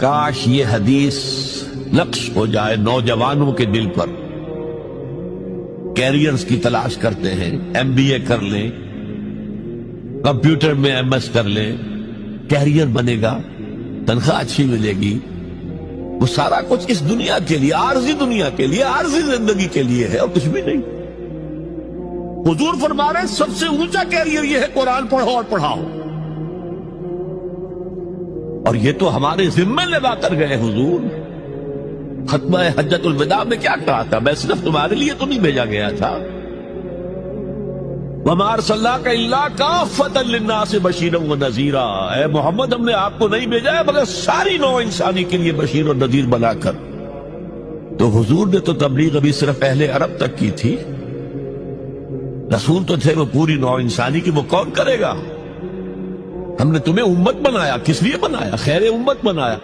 کاش یہ حدیث نقش ہو جائے نوجوانوں کے دل پر. کیریئرز کی تلاش کرتے ہیں، MBA کر لیں، کمپیوٹر میں MS کر لیں، کیریئر بنے گا، تنخواہ اچھی ملے گی. وہ سارا کچھ اس دنیا کے لیے، عارضی دنیا کے لیے، عارضی زندگی کے لیے ہے اور کچھ بھی نہیں. حضور فرما رہے ہیں سب سے اونچا کیریئر یہ ہے قرآن پڑھو اور پڑھاؤ. اور یہ تو ہمارے ذمہ لگا کر گئے حضور. ختمہ حجت الوداع میں کیا کہا تھا؟ میں صرف تمہارے لیے تو نہیں بھیجا گیا تھا. وَمَا أَرْسَلْنَاكَ إِلَّا كَافَّةً لِلنَّاسِ بَشِيرًا وَنَذِيرًا. اے محمد ہم نے آپ کو نہیں بھیجا ہے مگر ساری نوع انسانی کے لیے بشیر اور نذیر بنا کر. تو حضور نے تو تبلیغ ابھی صرف اہل عرب تک کی تھی. رسول تو تھے وہ پوری نوع انسانی کی. وہ کون کرے گا؟ ہم نے تمہیں امت بنایا، کس لیے بنایا؟ خیر امت بنایا.